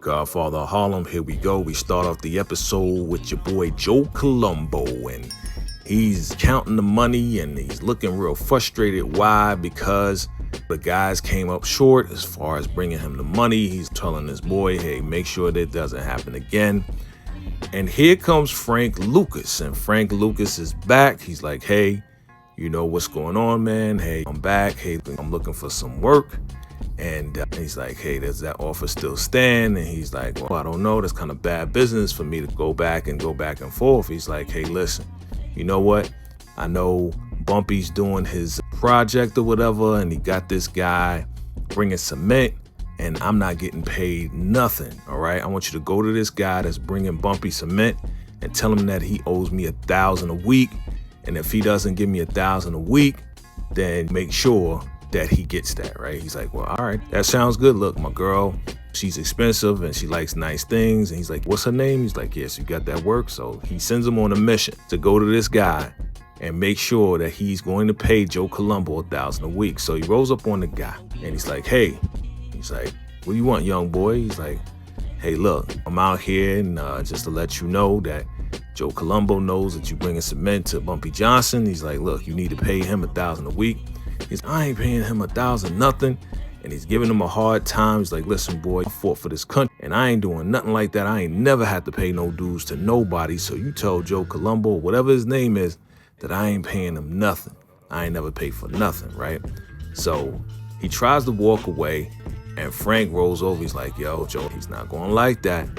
Godfather of Harlem, here we go. We start off the episode with your boy Joe Colombo, and he's counting the money and he's looking real frustrated. Why? Because the guys came up short as far as bringing him the money. He's telling his boy, hey, make sure that doesn't happen again. And here comes Frank Lucas, and Frank Lucas is back. He's like, hey, you know what's going on, man? Hey, I'm back. Hey, I'm looking for some work. And he's like, hey, does that offer still stand? And he's like, well, I don't know. That's kind of bad business for me to go back and forth. He's like, hey, listen, you know what? I know Bumpy's doing his project or whatever, and he got this guy bringing cement, and I'm not getting paid nothing, all right? I want you to go to this guy that's bringing Bumpy cement and tell him that he owes me $1,000 a week. And if he doesn't give me $1,000 a week, then make sure that he gets that, right? He's like, well, all right, that sounds good. Look, my girl, she's expensive and she likes nice things. And he's like, what's her name? He's like, yes, you got that work. So he sends him on a mission to go to this guy and make sure that he's going to pay Joe Colombo $1,000 a week. So he rolls up on the guy and he's like, hey, he's like, what do you want, young boy? He's like, hey, look, I'm out here and just to let you know that Joe Colombo knows that you're bringing cement to Bumpy Johnson. He's like, look, you need to pay him $1,000 a week. He's like, I ain't paying him $1,000 nothing. And he's giving him a hard time. He's like, listen, boy, I fought for this country and I ain't doing nothing like that. I ain't never had to pay no dues to nobody. So you tell Joe Colombo, whatever his name is, that I ain't paying him nothing. I ain't never paid for nothing, right? So he tries to walk away and Frank rolls over. He's like, yo, Joe, he's not going like that,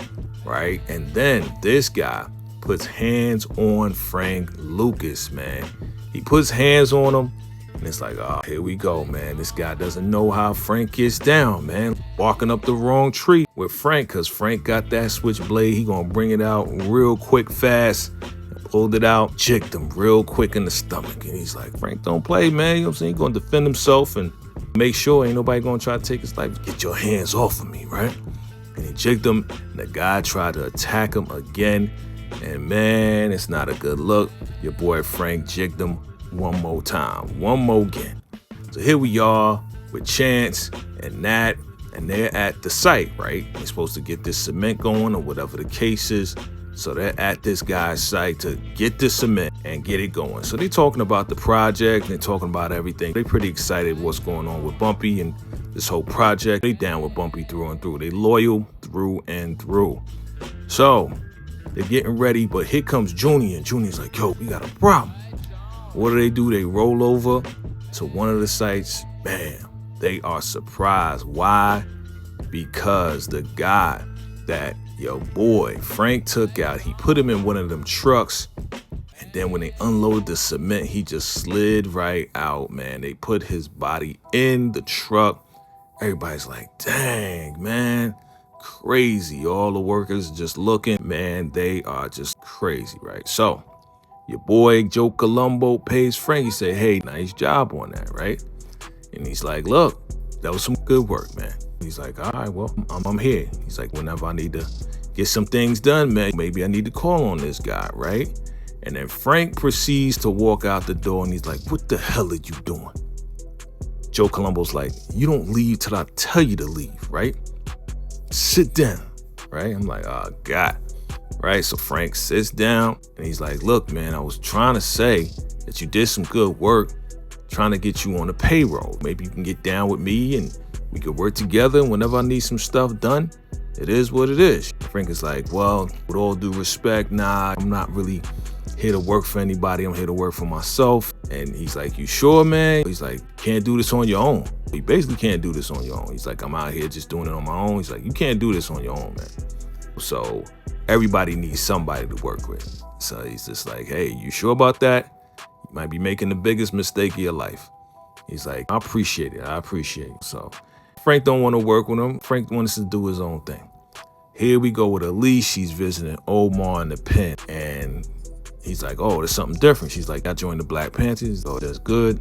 right? And then this guy puts hands on Frank Lucas, man. He puts hands on him. And it's like, oh, here we go, man. This guy doesn't know how Frank gets down, man. Walking up the wrong tree with Frank, because Frank got that switchblade. He gonna bring it out real quick, fast. Pulled it out, jicked him real quick in the stomach. And he's like, Frank, don't play, man. You know what I'm saying? He's gonna defend himself and make sure ain't nobody gonna try to take his life. Get your hands off of me, right? And he jicked him. And the guy tried to attack him again. And man, it's not a good look. Your boy Frank jicked him one more time, one more again. So here we are with Chance and Nat, and they're at the site, right? They're supposed to get this cement going or whatever the case is. So they're at this guy's site to get the cement and get it going. So they're talking about the project, they're talking about everything. They're pretty excited what's going on with Bumpy and this whole project. They down with Bumpy through and through. They loyal through and through. So they're getting ready, but here comes Junior, and Junior's like, yo, we got a problem. What do? They roll over to one of the sites. Bam, they are surprised. Why? Because the guy that your boy Frank took out, he put him in one of them trucks, and then when they unloaded the cement, he just slid right out, man. They put his body in the truck. Everybody's like, dang, man, crazy. All the workers just looking, man, they are just crazy, right? So your boy Joe Colombo pays Frank. He said, hey, nice job on that, right? And he's like, look, that was some good work, man. He's like, all right, well, I'm here. He's like, whenever I need to get some things done, man, maybe I need to call on this guy, right? And then Frank proceeds to walk out the door, and he's like, what the hell are you doing? Joe Colombo's like, you don't leave till I tell you to leave, right? Sit down, right? I'm like, oh, God. Right, so Frank sits down and he's like, look, man, I was trying to say that you did some good work, trying to get you on the payroll. Maybe you can get down with me and we could work together. Whenever I need some stuff done, it is what it is. Frank is like, well, with all due respect, nah, I'm not really here to work for anybody. I'm here to work for myself. And he's like, you sure, man? He's like, can't do this on your own. You basically can't do this on your own. He's like, I'm out here just doing it on my own. He's like, you can't do this on your own, man. So everybody needs somebody to work with. So he's just like, hey, you sure about that? You might be making the biggest mistake of your life. He's like, I appreciate it. I appreciate it. So Frank don't want to work with him. Frank wants to do his own thing. Here we go with Elise. She's visiting Omar in the pen. And he's like, oh, there's something different. She's like, I joined the Black Panthers. Oh, that's good.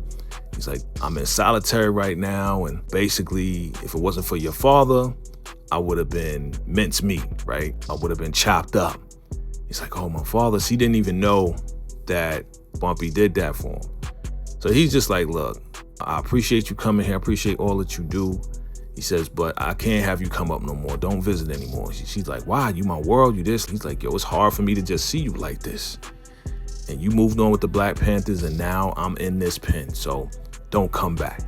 He's like, I'm in solitary right now. And basically, if it wasn't for your father, I would have been mincemeat, right? I would have been chopped up. He's like, oh, my father, he didn't even know that Bumpy did that for him. So he's just like, look, I appreciate you coming here. I appreciate all that you do. He says, but I can't have you come up no more. Don't visit anymore. She's like, why? You my world, you this. He's like, yo, it's hard for me to just see you like this. And you moved on with the Black Panthers, and now I'm in this pen, so don't come back.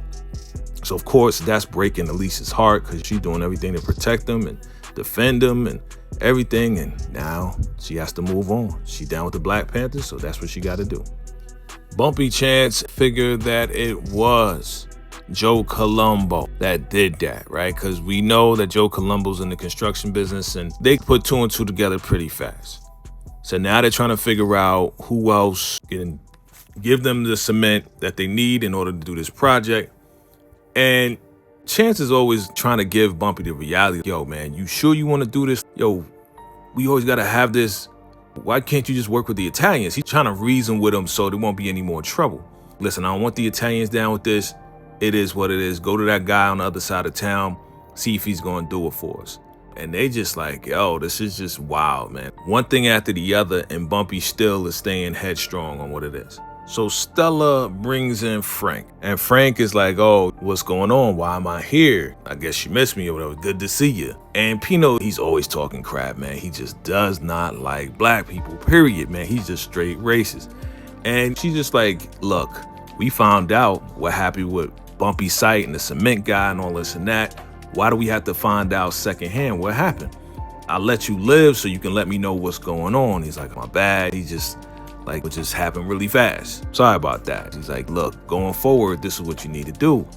So, of course, that's breaking Elise's heart because she's doing everything to protect them and defend them and everything, and now she has to move on. She down with the Black Panthers, so that's what she got to do. Bumpy Chance figured that it was Joe Colombo that did that, right? Because we know that Joe Colombo's in the construction business, and they put 2 and 2 together pretty fast. So now they're trying to figure out who else can give them the cement that they need in order to do this project. And Chance is always trying to give Bumpy the reality. Yo, man, you sure you want to do this? Yo, we always got to have this. Why can't you just work with the Italians? He's trying to reason with them so there won't be any more trouble. Listen, I don't want the Italians down with this. It is what it is. Go to that guy on the other side of town. See if he's going to do it for us. And they just like, yo, this is just wild, man. One thing after the other, and Bumpy still is staying headstrong on what it is. So Stella brings in Frank, and Frank is like, oh, what's going on? Why am I here? I guess you missed me or whatever. Good to see you. And Pino, he's always talking crap, man. He just does not like black people, period, man. He's just straight racist. And she's just like, look, we found out what happened with Bumpy's site and the cement guy and all this and that. Why do we have to find out secondhand what happened? I'll let you live so you can let me know what's going on. He's like, my bad. He just like, it just happened really fast. Sorry about that. He's like, look, going forward, this is what you need to do.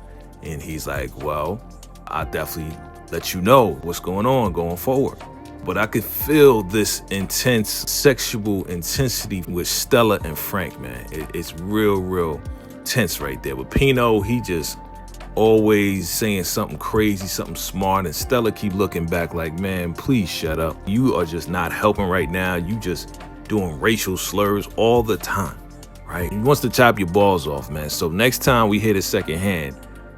And he's like, well, I'll definitely let you know what's going on going forward. But I could feel this intense sexual intensity with Stella and Frank, man. It's real tense right there. But Pino, he just always saying something crazy, something smart, and Stella keep looking back like, man, please shut up. You are just not helping right now. You just doing racial slurs all the time, right? He wants to chop your balls off, man. So next time we hit it second hand,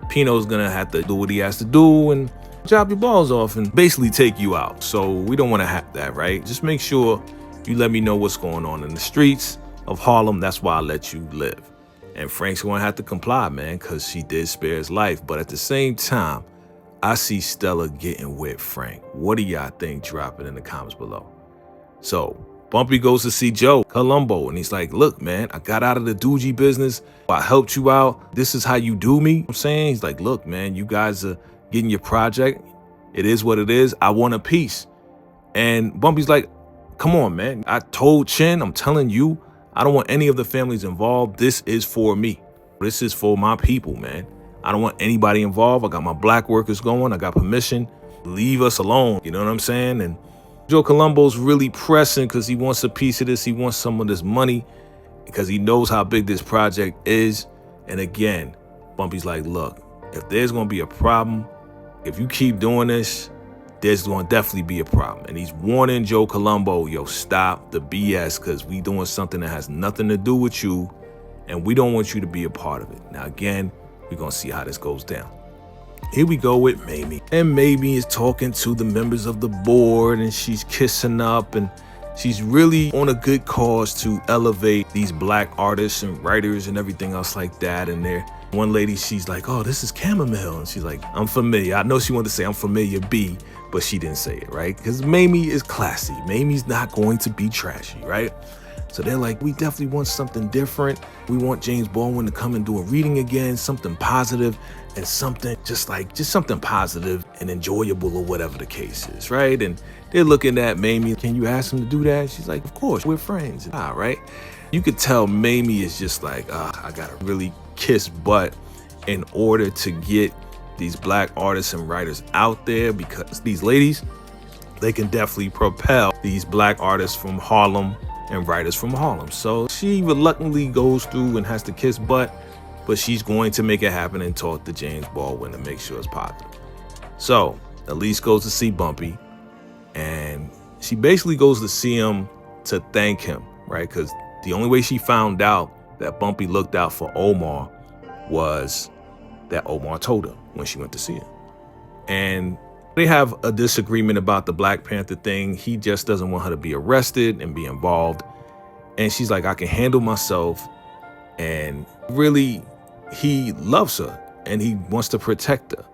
Pino's gonna have to do what he has to do and chop your balls off and basically take you out. So we don't want to have that, right? Just make sure you let me know what's going on in the streets of Harlem. That's why I let you live. And Frank's gonna have to comply, man, because she did spare his life. But at the same time, I see Stella getting with Frank. What do y'all think? Drop it in the comments below. So Bumpy goes to see Joe Colombo, and he's like, look, man, I got out of the doogie business. I helped you out. This is how you do me. I'm saying, he's like, look, man, you guys are getting your project. It is what it is. I want a piece. And Bumpy's like, come on, man. I told Chin, I'm telling you, I don't want any of the families involved. This is for me. This is for my people, man. I don't want anybody involved. I got my black workers going. I got permission. Leave us alone. You know what I'm saying? And Joe Colombo's really pressing because he wants a piece of this. He wants some of this money because he knows how big this project is. And again, Bumpy's like, look, if there's going to be a problem, if you keep doing this, there's going to definitely be a problem. And he's warning Joe Colombo, yo, stop the BS because we doing something that has nothing to do with you and we don't want you to be a part of it. Now, again, we're going to see how this goes down. Here we go with Mamie. And Mamie is talking to the members of the board and she's kissing up and she's really on a good cause to elevate these black artists and writers and everything else like that. And there, one lady, she's like, oh, this is chamomile. And she's like, I'm familiar. I know she wanted to say I'm familiar B, but she didn't say it, right? Because Mamie is classy. Mamie's not going to be trashy, right? So they're like, we definitely want something different. We want James Baldwin to come and do a reading again, something positive and something just something positive and enjoyable or whatever the case is, right? And they're looking at Mamie. Can you ask him to do that? She's like, of course, we're friends. All right. You could tell Mamie is just like, I got to really kiss butt in order to get these black artists and writers out there because these ladies, they can definitely propel these black artists from Harlem and writers from Harlem. So she reluctantly goes through and has to kiss butt, but she's going to make it happen and talk to James Baldwin to make sure it's positive. So Elise goes to see Bumpy and she basically goes to see him to thank him, right? Because the only way she found out that Bumpy looked out for Omar was that Omar told her when she went to see him. And they have a disagreement about the Black Panther thing. He just doesn't want her to be arrested and be involved. And she's like, I can handle myself. And really, he loves her and he wants to protect her.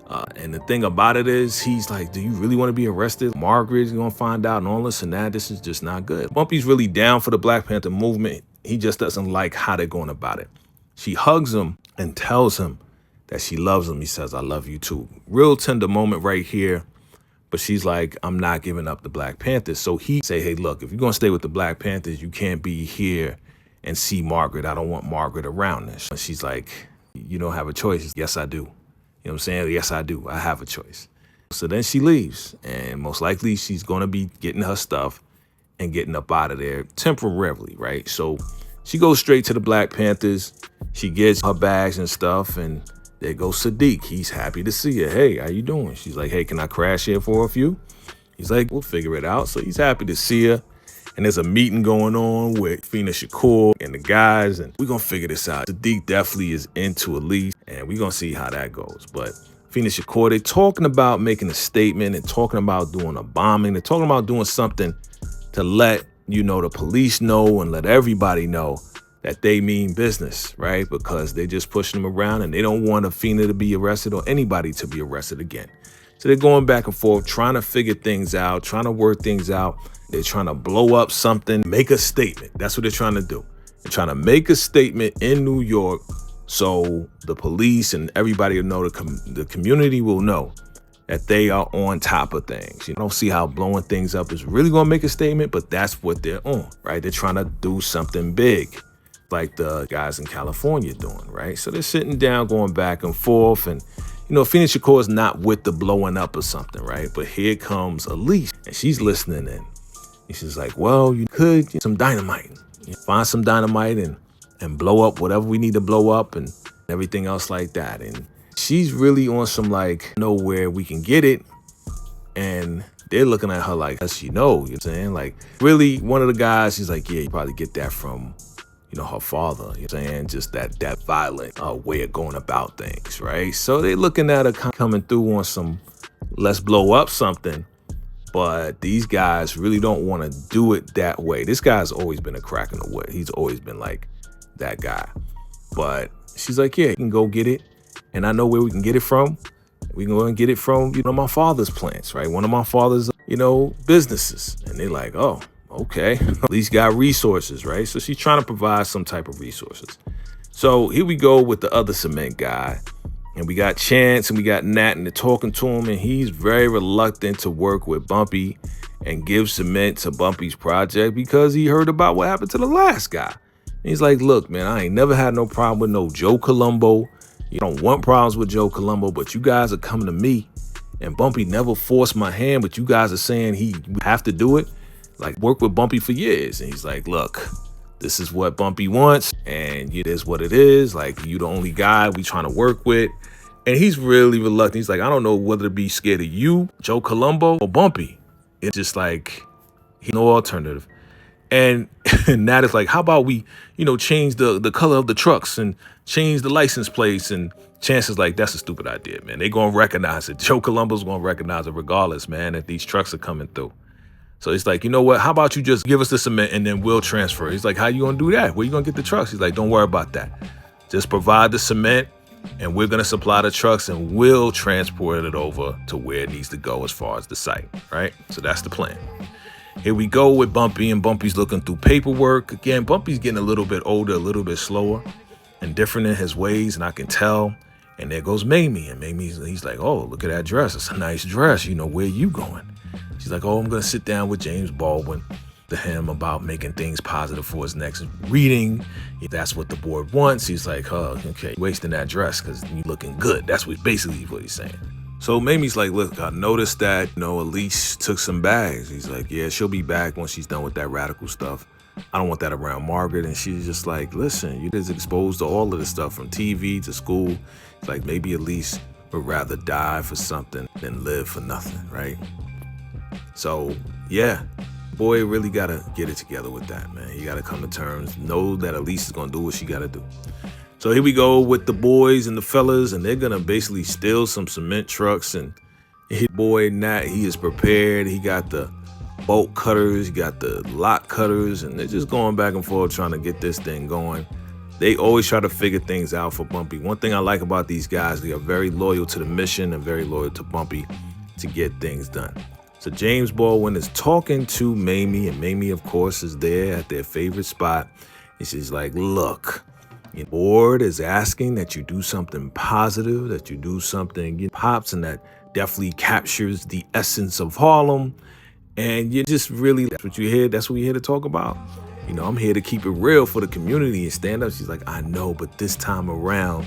And the thing about it is, he's like, do you really want to be arrested? Margaret's going to find out and all this and that. This is just not good. Bumpy's really down for the Black Panther movement. He just doesn't like how they're going about it. She hugs him and tells him that she loves him. He says, I love you too. Real tender moment right here. But she's like, I'm not giving up the Black Panthers. So he say, hey, look, if you're going to stay with the Black Panthers, you can't be here and see Margaret. I don't want Margaret around this. And she's like, you don't have a choice. Yes, I do. You know what I'm saying? Yes, I do. I have a choice. So then she leaves. And most likely she's going to be getting her stuff and getting up out of there temporarily, right? So she goes straight to the Black Panthers. She gets her bags and stuff, and there goes Sadiq. He's happy to see her. Hey, how you doing? She's like, hey, can I crash here for a few? He's like, we'll figure it out. So he's happy to see her. And there's a meeting going on with Fina Shakur and the guys, and we're going to figure this out. Sadiq definitely is into Elise, and we're going to see how that goes. But Fina Shakur, they're talking about making a statement and talking about doing a bombing. They're talking about doing something to let, you know, the police know and let everybody know that they mean business, right? Because they're just pushing them around and they don't want Fina to be arrested or anybody to be arrested again. So they're going back and forth, trying to figure things out, trying to work things out. They're trying to blow up something, make a statement. That's what they're trying to do. They're trying to make a statement in New York so the police and everybody will know, the community will know that they are on top of things. You don't see how blowing things up is really going to make a statement, but that's what they're on, right? They're trying to do something big, like the guys in California doing, right? So they're sitting down, going back and forth, and you know, Fina Shakur is not with the blowing up or something, right? But here comes Elise, and she's listening in. And she's like, well, you could get some dynamite. Find some dynamite and blow up whatever we need to blow up and everything else like that. And she's really on some like, know where we can get it. And they're looking at her like, does she know? You know what I'm saying? Like, really, one of the guys, she's like, yeah, you probably get that from, you know, her father, you know what I'm saying? Just that violent way of going about things, right? So they're looking at her coming through on some, let's blow up something. But these guys really don't want to do it that way. This guy's always been a crack in the whip. He's always been like that guy. But she's like, yeah, you can go get it. And I know where we can get it from. We can go and get it from, you know, my father's plants, right? One of my father's, you know, businesses. And they're like, oh, okay. At least got resources, right? So she's trying to provide some type of resources. So here we go with the other cement guy. And we got Chance and we got Nat, and they're talking to him, and he's very reluctant to work with Bumpy and give cement to Bumpy's project because he heard about what happened to the last guy. And he's like, look, man, I ain't never had no problem with no Joe Colombo. You don't want problems with Joe Colombo, but you guys are coming to me, and Bumpy never forced my hand, but you guys are saying he have to do it. Like, work with Bumpy for years. And he's like, look, this is what Bumpy wants, and it is what it is. Like, you the only guy we trying to work with. And he's really reluctant. He's like, I don't know whether to be scared of you, Joe Colombo, or Bumpy. It's just like, he's no alternative. And Nat is like, how about we, you know, change the color of the trucks and change the license plates? And Chance is like, that's a stupid idea, man. They're going to recognize it. Joe Colombo's going to recognize it regardless, man, that these trucks are coming through. So he's like, you know what? How about you just give us the cement and then we'll transfer? He's like, how you going to do that? Where you going to get the trucks? He's like, don't worry about that. Just provide the cement and we're going to supply the trucks and we'll transport it over to where it needs to go as far as the site, right? So that's the plan. Here we go with Bumpy, and Bumpy's looking through paperwork. Again, Bumpy's getting a little bit older, a little bit slower and different in his ways, and I can tell. And there goes Mamie, and he's like, oh, look at that dress. It's a nice dress. You know, where you going? She's like, oh, I'm going to sit down with James Baldwin to him about making things positive for his next reading. If that's what the board wants. He's like, oh, okay, wasting that dress because you're looking good. That's basically what he's saying. So Mamie's like, look, I noticed that, you know, Elise took some bags. He's like, yeah, she'll be back when she's done with that radical stuff. I don't want that around Margaret. And she's just like, listen, you're just exposed to all of this stuff from TV to school. It's like, maybe Elise would rather die for something than live for nothing, right? So, yeah, boy really got to get it together with that, man. You got to come to terms, know that Elise is going to do what she got to do. So here we go with the boys and the fellas, and they're going to basically steal some cement trucks. And his boy, Nat, he is prepared. He got the bolt cutters, he got the lock cutters, and they're just going back and forth trying to get this thing going. They always try to figure things out for Bumpy. One thing I like about these guys, they are very loyal to the mission and very loyal to Bumpy to get things done. So James Baldwin is talking to Mamie, and Mamie, of course, is there at their favorite spot. And she's like, look, your board is asking that you do something positive, that you do something get pops, and that definitely captures the essence of Harlem. And you just really, that's what you're here, that's what you're here to talk about. You know, I'm here to keep it real for the community and stand up. She's like, I know, but this time around,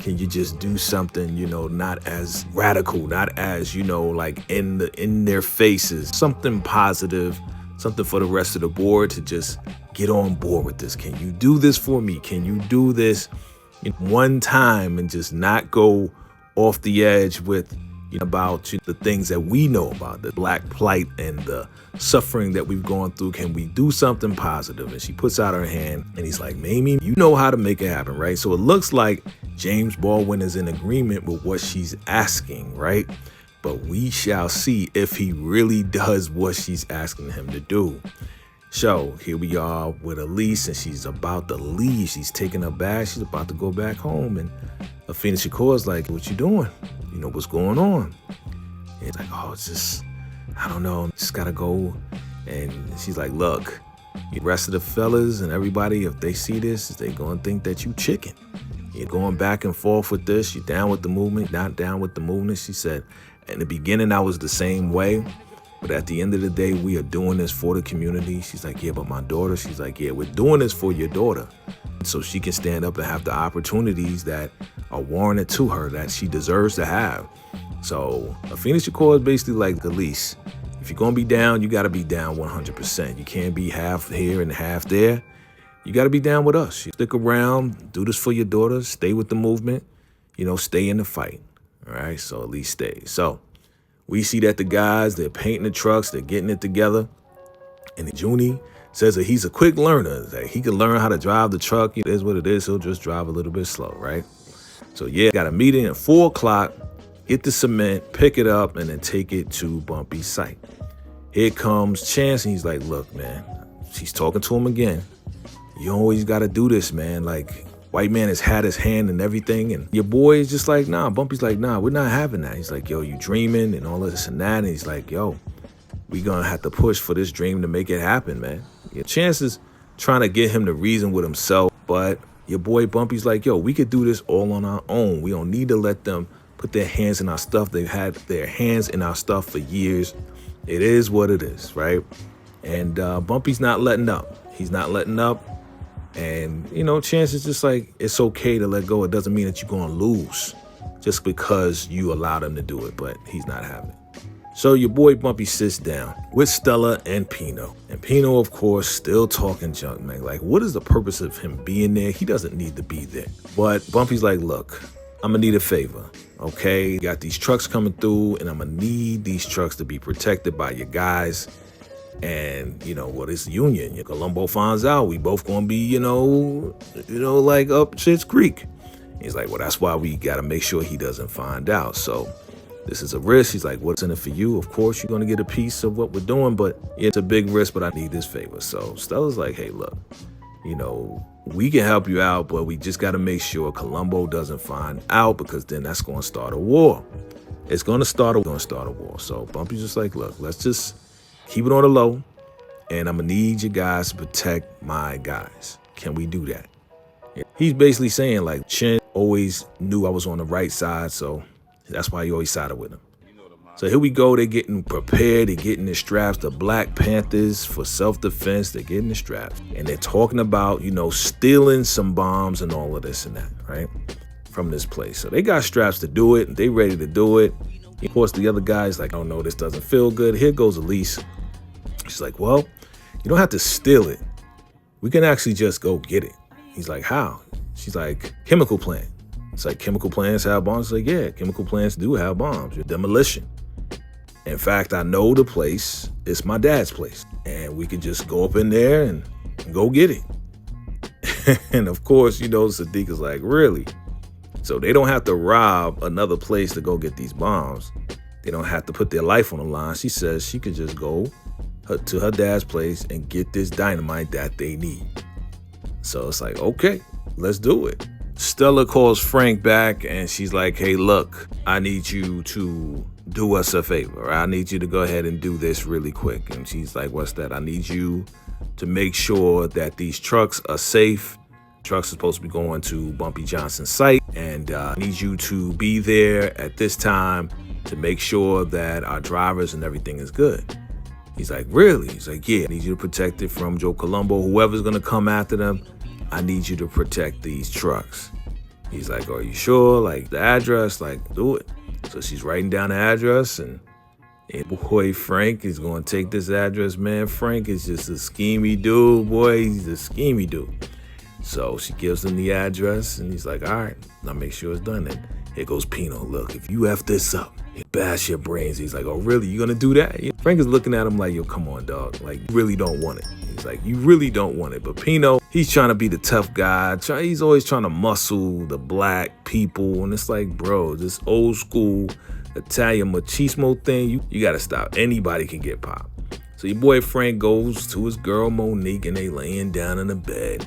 can you just do something, you know, not as radical, not as, you know, like in their faces, something positive, something for the rest of the board to just get on board with this. Can you do this for me? Can you do this in one time and just not go off the edge with about the things that we know about, the Black plight and the suffering that we've gone through? Can we do something positive? And she puts out her hand, and he's like, Mamie, you know how to make it happen, right? So it looks like James Baldwin is in agreement with what she's asking, right? But we shall see if he really does what she's asking him to do. So here we are with Elise, and she's about to leave. She's taking her bag. She's about to go back home. And Afina Shakur's like, what you doing? You know, what's going on? And it's like, oh, it's just, I don't know. Just got to go. And she's like, look, the rest of the fellas and everybody, if they see this, they going to think that you chicken. You're going back and forth with this. You're down with the movement, not down with the movement. She said, in the beginning, I was the same way. But at the end of the day, we are doing this for the community. She's like, yeah, but my daughter, she's like, yeah, we're doing this for your daughter. So she can stand up and have the opportunities that are warranted to her, that she deserves to have. So Afina Shakur is basically like, Elise, if you're going to be down, you got to be down 100%. You can't be half here and half there. You got to be down with us. You stick around, do this for your daughter, stay with the movement, you know, stay in the fight. All right, so Elise stays. So we see that the guys, they're painting the trucks, they're getting it together. And Junie says that he's a quick learner, that he can learn how to drive the truck. It is what it is. He'll just drive a little bit slow, right? So yeah, got a meeting at 4 o'clock, get the cement, pick it up, and then take it to Bumpy's site. Here comes Chance, and he's like, look, man, she's talking to him again. You always got to do this, man. Like, white man has had his hand in everything, and your boy is just like, nah. Bumpy's like, nah, we're not having that. He's like, yo, you dreaming and all of this and that. And he's like, yo, we gonna have to push for this dream to make it happen, man. Your Chance is trying to get him to reason with himself, but your boy Bumpy's like, yo, we could do this all on our own. We don't need to let them put their hands in our stuff. They've had their hands in our stuff for years. It is what it is, right? And Bumpy's not letting up. He's not letting up. And, you know, Chance is just like, it's okay to let go. It doesn't mean that you're going to lose just because you allowed him to do it, but he's not having it. So your boy Bumpy sits down with Stella and Pino. And Pino, of course, still talking junk, man. Like, what is the purpose of him being there? He doesn't need to be there. But Bumpy's like, look, I'm going to need a favor, okay? You got these trucks coming through, and I'm going to need these trucks to be protected by your guys. And, you know, well, it's union. Colombo finds out we both going to be, you know, like up Schitt's Creek. He's like, well, that's why we got to make sure he doesn't find out. So this is a risk. He's like, what's in it for you? Of course, you're going to get a piece of what we're doing, but it's a big risk, but I need this favor. So Stella's like, hey, look, you know, we can help you out, but we just got to make sure Colombo doesn't find out, because then that's going to start a war. It's going to start a war. So Bumpy's just like, look, let's just keep it on the low, and I'm going to need you guys to protect my guys. Can we do that? He's basically saying, like, Chin always knew I was on the right side, so that's why he always sided with him. So here we go. They're getting prepared. They're getting the straps. The Black Panthers for self-defense. They're getting the straps. And they're talking about, you know, stealing some bombs and all of this and that, right, from this place. So they got straps to do it. They ready to do it. Of course, the other guy's like, oh, no, this doesn't feel good. Here goes Elise. She's like, well, you don't have to steal it. We can actually just go get it. He's like, how? She's like, chemical plant. It's like, chemical plants have bombs? It's like, yeah, chemical plants do have bombs. Demolition. In fact, I know the place. It's my dad's place. And we could just go up in there and go get it. And of course, you know, Sadiq is like, really? So they don't have to rob another place to go get these bombs. They don't have to put their life on the line. She says she could just go to her dad's place and get this dynamite that they need. So it's like, okay, let's do it. Stella calls Frank back and she's like, hey, look, I need you to do us a favor. I need you to go ahead and do this really quick. And she's like, what's that? I need you to make sure that these trucks are safe. Trucks are supposed to be going to Bumpy Johnson's site. And I need you to be there at this time to make sure that our drivers and everything is good. He's like, really? He's like, yeah, I need you to protect it from Joe Colombo. Whoever's going to come after them, I need you to protect these trucks. He's like, are you sure? Like, the address, like, do it. So she's writing down the address, and boy, Frank is going to take this address, man. Frank is just a schemy dude, boy. He's a schemy dude. So she gives him the address, and he's like, all right, I'll make sure it's done. And here goes Pino. Look, if you F this up, it bash your brains. He's like, oh, really? You going to do that? Frank is looking at him like, yo, come on, dog. Like, you really don't want it. He's like, you really don't want it. But Pino, he's trying to be the tough guy. He's always trying to muscle the black people. And it's like, bro, this old school Italian machismo thing, you got to stop. Anybody can get popped. So your boy Frank goes to his girl Monique, and they laying down in the bed.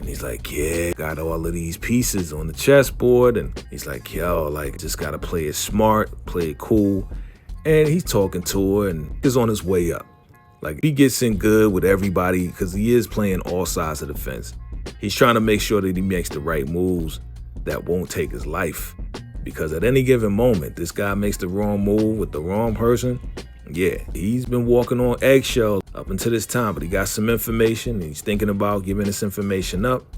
And he's like, yeah, got all of these pieces on the chessboard. And he's like, yo, like, just got to play it smart, play it cool. And he's talking to her, and he's on his way up. Like, he gets in good with everybody because he is playing all sides of the fence. He's trying to make sure that he makes the right moves that won't take his life. Because at any given moment, this guy makes the wrong move with the wrong person. Yeah, he's been walking on eggshells up until this time, but he got some information. And he's thinking about giving this information up.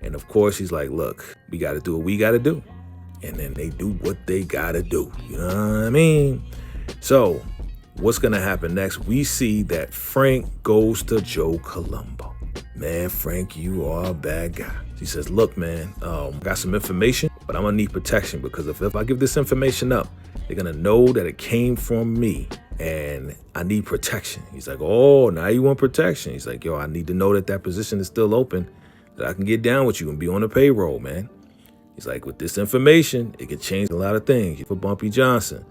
And of course, he's like, look, we got to do what we got to do. And then they do what they got to do. You know what I mean? So what's going to happen next? We see that Frank goes to Joe Colombo. Man, Frank, you are a bad guy. She says, look, man, I got some information, but I'm going to need protection because if I give this information up, they're going to know that it came from me and I need protection. He's like, oh, now you want protection. He's like, yo, I need to know that that position is still open, that I can get down with you and be on the payroll, man. He's like, with this information, it could change a lot of things for Bumpy Johnson.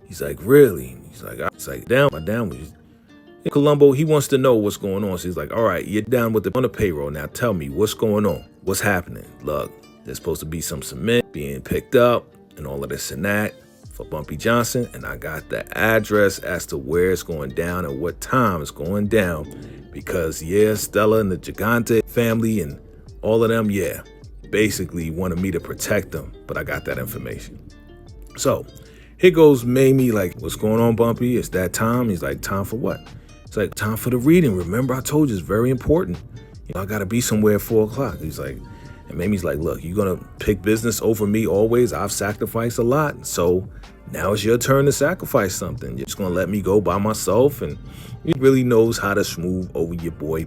He's like, really? He's like, down with you. Colombo, he wants to know what's going on. So he's like, all right, you're down with on the payroll. Now tell me what's going on. What's happening? Look, there's supposed to be some cement being picked up and all of this and that for Bumpy Johnson. And I got the address as to where it's going down and what time it's going down. Because, yeah, Stella and the Gigante family and all of them, yeah, basically wanted me to protect them. But I got that information. So here goes Mamie, like, what's going on, Bumpy? It's that time. He's like, time for what? It's like, time for the reading. Remember, I told you it's very important. You know, I got to be somewhere at 4 o'clock. He's like, and Mamie's like, look, you're going to pick business over me always. I've sacrificed a lot. So now it's your turn to sacrifice something. You're just going to let me go by myself. And he really knows how to smooth over your boy.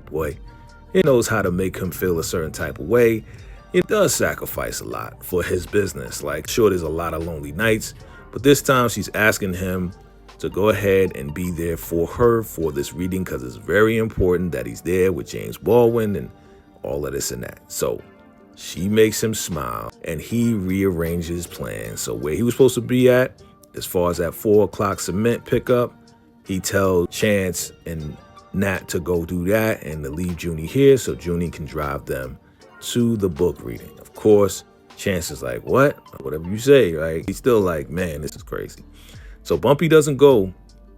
He knows how to make him feel a certain type of way. He does sacrifice a lot for his business. Like, sure, there's a lot of lonely nights. But this time she's asking him to go ahead and be there for her for this reading because it's very important that he's there with James Baldwin and all of this and that. So she makes him smile and he rearranges plans. So where he was supposed to be at, as far as that 4 o'clock cement pickup, he tells Chance and Nat to go do that and to leave Junie here so Junie can drive them to the book reading. Of course, Chance is like, what? Whatever you say, right? He's still like, man, this is crazy. So Bumpy doesn't go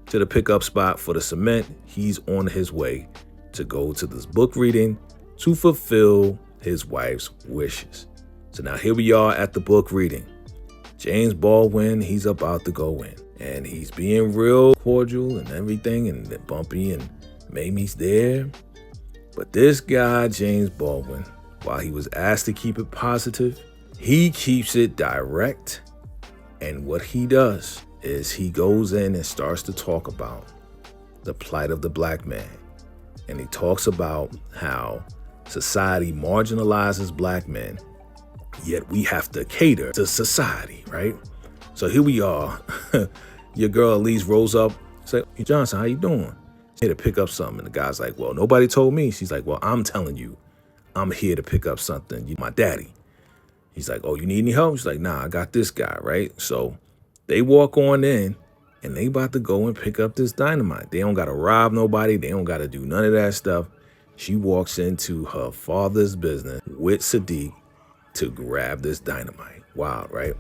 to the pickup spot for the cement. He's on his way to go to this book reading to fulfill his wife's wishes. So now here we are at the book reading. James Baldwin, he's about to go in. And he's being real cordial and everything. And Bumpy and Mamie's there. But this guy, James Baldwin, while he was asked to keep it positive, he keeps it direct. And what he does is he goes in and starts to talk about the plight of the black man. And he talks about how society marginalizes black men, yet we have to cater to society, right? So here we are. Your girl Elise rolls up. She's like, hey, Johnson, how you doing? She's here to pick up something. And the guy's like, well, nobody told me. She's like, well, I'm telling you, I'm here to pick up something. You're my daddy. He's like, oh, you need any help? She's like, nah, I got this guy, right? So they walk on in and they about to go and pick up this dynamite. They don't got to rob nobody. They don't got to do none of that stuff. She walks into her father's business with Sadiq to grab this dynamite. Wild, right?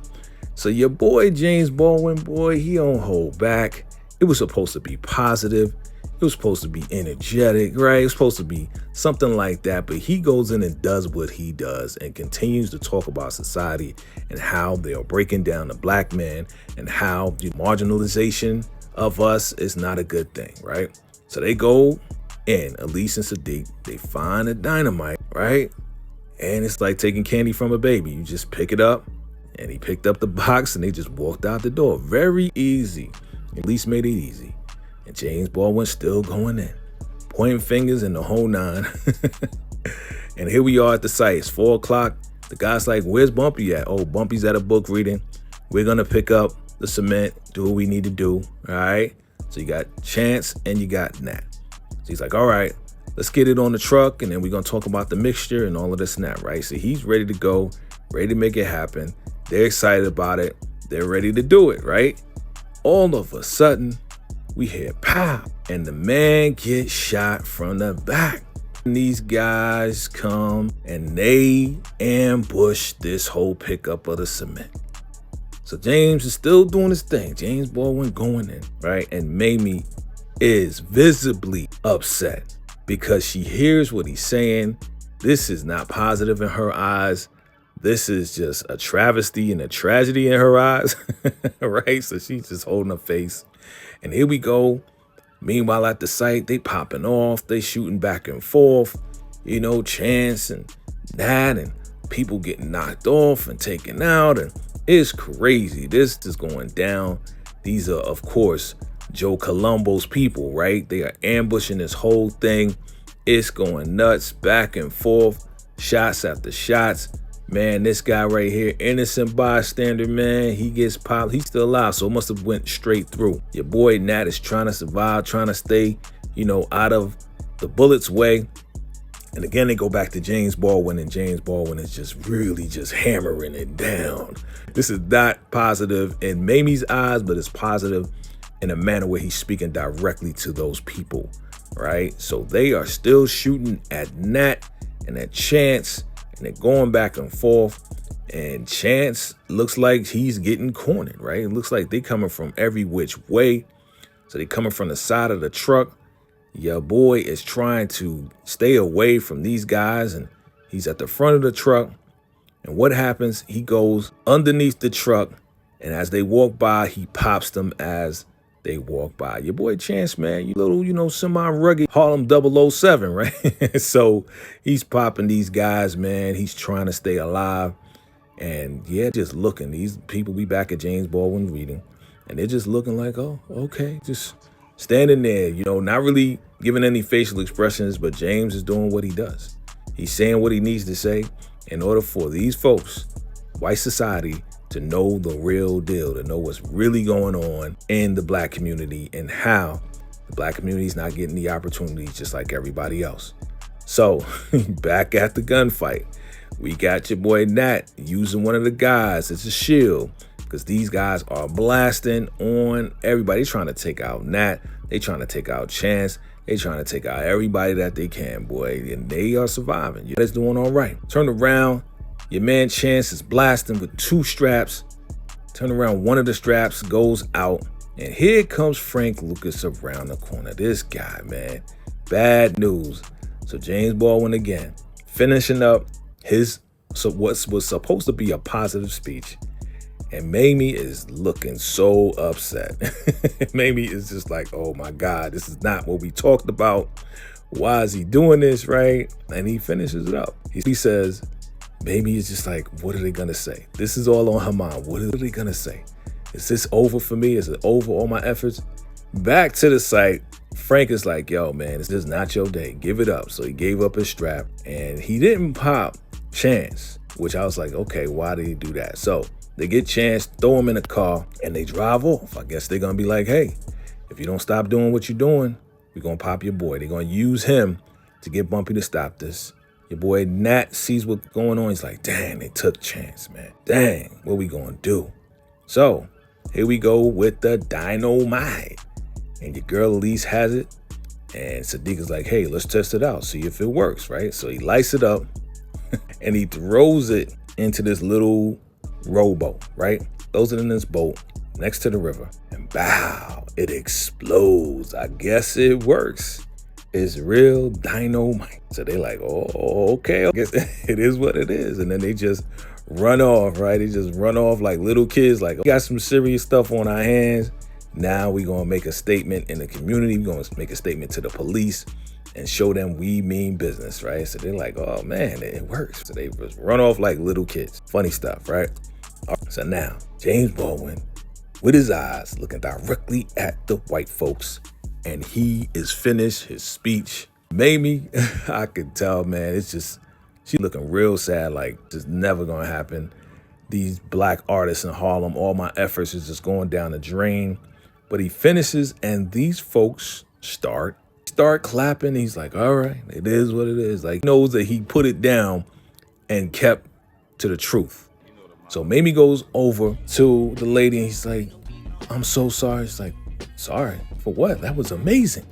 So your boy James Baldwin, boy, he don't hold back. It was supposed to be positive. It was supposed to be energetic, right? It was supposed to be something like that. But he goes in and does what he does and continues to talk about society and how they are breaking down the black man and how the marginalization of us is not a good thing, right? So they go in, Elise and Sadiq, they find a dynamite, right? And it's like taking candy from a baby. You just pick it up, and he picked up the box and they just walked out the door. Very easy. Elise made it easy. And James Baldwin still going in, pointing fingers in the whole nine. And here we are at the site. It's 4 o'clock. The guy's like, where's Bumpy at? Oh, Bumpy's at a book reading. We're going to pick up the cement, do what we need to do, all right? So you got Chance and you got Nat. So he's like, all right, let's get it on the truck, and then we're going to talk about the mixture and all of this and that, right? So he's ready to go, ready to make it happen. They're excited about it. They're ready to do it, right? All of a sudden, we hear pow, and the man gets shot from the back. And these guys come and they ambush this whole pickup of the cement. So James is still doing his thing. James Baldwin going in, right? And Mamie is visibly upset because she hears what he's saying. This is not positive in her eyes. This is just a travesty and a tragedy in her eyes, right? So she's just holding her face. And here we go. Meanwhile, at the site, they popping off. They shooting back and forth. You know, Chance and Nat and people getting knocked off and taken out. And it's crazy. This is going down. These are, of course, Joe Colombo's people, right? They are ambushing this whole thing. It's going nuts, back and forth, shots after shots. Man, this guy right here, innocent bystander, man, he gets popped. He's still alive, so it must have went straight through. Your boy Nat is trying to survive, trying to stay, out of the bullet's way. And again, they go back to James Baldwin, and James Baldwin is just really just hammering it down. This is not positive in Mamie's eyes, but it's positive in a manner where he's speaking directly to those people, right? So they are still shooting at Nat and at Chance, and they're going back and forth, and Chance looks like he's getting cornered, right? It looks like they're coming from every which way. So they're coming from the side of the truck. Your boy is trying to stay away from these guys, and he's at the front of the truck. And what happens? He goes underneath the truck, and as they walk by, he pops them as they walk by. Your boy Chance, man, you little, semi-rugged Harlem 007, right? So he's popping these guys, man. He's trying to stay alive. And yeah, just looking. These people, we back at James Baldwin reading, and they're just looking like, oh, okay, just standing there, not really giving any facial expressions, but James is doing what he does. He's saying what he needs to say in order for these folks, white society, to know the real deal, to know what's really going on in the black community and how the black community is not getting the opportunities just like everybody else. So back at the gunfight, we got your boy Nat using one of the guys as a shield because these guys are blasting on everybody. They're trying to take out Nat. They trying to take out Chance. They trying to take out everybody that they can, boy, and they are surviving. You guys doing all right. Turn around. Your man Chance is blasting with 2 straps. Turn around, one of the straps goes out. And here comes Frank Lucas around the corner. This guy, man, bad news. So James Baldwin again, finishing up what was supposed to be a positive speech. And Mamie is looking so upset. Mamie is just like, oh my God, this is not what we talked about. Why is he doing this, right? And he finishes it up. He says, Mamie is just like, what are they gonna say? This is all on her mind. What are they gonna say? Is this over for me? Is it over all my efforts? Back to the site, Frank is like, yo, man, this is not your day. Give it up. So he gave up his strap, and he didn't pop Chance, which I was like, okay, why did he do that? So they get Chance, throw him in a car, and they drive off. I guess they're gonna be like, hey, if you don't stop doing what you're doing, we're gonna pop your boy. They're gonna use him to get Bumpy to stop this. Your boy Nat sees what's going on. He's like, dang, they took Chance, man. Dang, what we gonna do? So here we go with the dynamite. And your girl Elise has it. And Sadiq is like, hey, let's test it out. See if it works, right? So he lights it up and he throws it into this little rowboat, right? Throws it in this boat next to the river, and bow, it explodes. I guess it works. It's real dynamite. So they like, oh, okay, I guess it is what it is. And then they just run off, right? They just run off like little kids, like, we got some serious stuff on our hands. Now we gonna make a statement in the community. We're gonna make a statement to the police and show them we mean business, right? So they're like, oh man, it works. So they just run off like little kids. Funny stuff, right? So now, James Baldwin, with his eyes looking directly at the white folks, and he is finished his speech. Mamie, I could tell, man, it's just, she looking real sad, like just never gonna happen. These black artists in Harlem, all my efforts is just going down the drain. But he finishes, and these folks start clapping. He's like, all right, it is what it is. Like, he knows that he put it down and kept to the truth. So Mamie goes over to the lady, and he's like, I'm so sorry. She's like, sorry for what? That was amazing.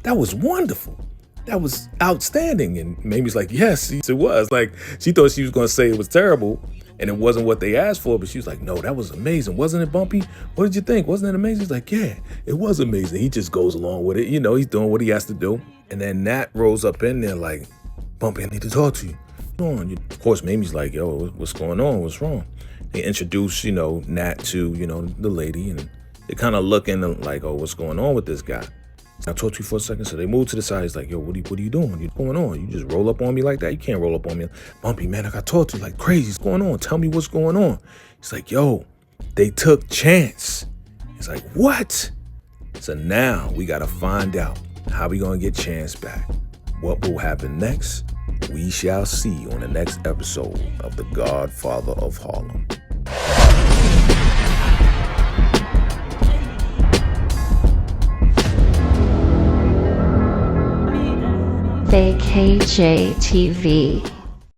That was wonderful. That was outstanding. And Mamie's like, yes, it was. Like, she thought she was going to say it was terrible and it wasn't what they asked for, but she was like, no, that was amazing. Wasn't it, Bumpy? What did you think? Wasn't it amazing? He's like, yeah, it was amazing. He just goes along with it. You know, he's doing what he has to do. And then Nat rolls up in there like, Bumpy, I need to talk to you. Of course, Mamie's like, yo, what's going on? What's wrong? They introduce, Nat to, the lady, and they kind of looking like, oh, what's going on with this guy? I'll talk to you for a second. So they move to the side. He's like, yo, what are you doing? What's going on? You just roll up on me like that? You can't roll up on me. Bumpy, man, I got to talk to you like crazy. What's going on? Tell me what's going on. He's like, yo, they took Chance. He's like, what? So now we got to find out how we going to get Chance back. What will happen next? We shall see on the next episode of The Godfather of Harlem. VACAY-JAYTV.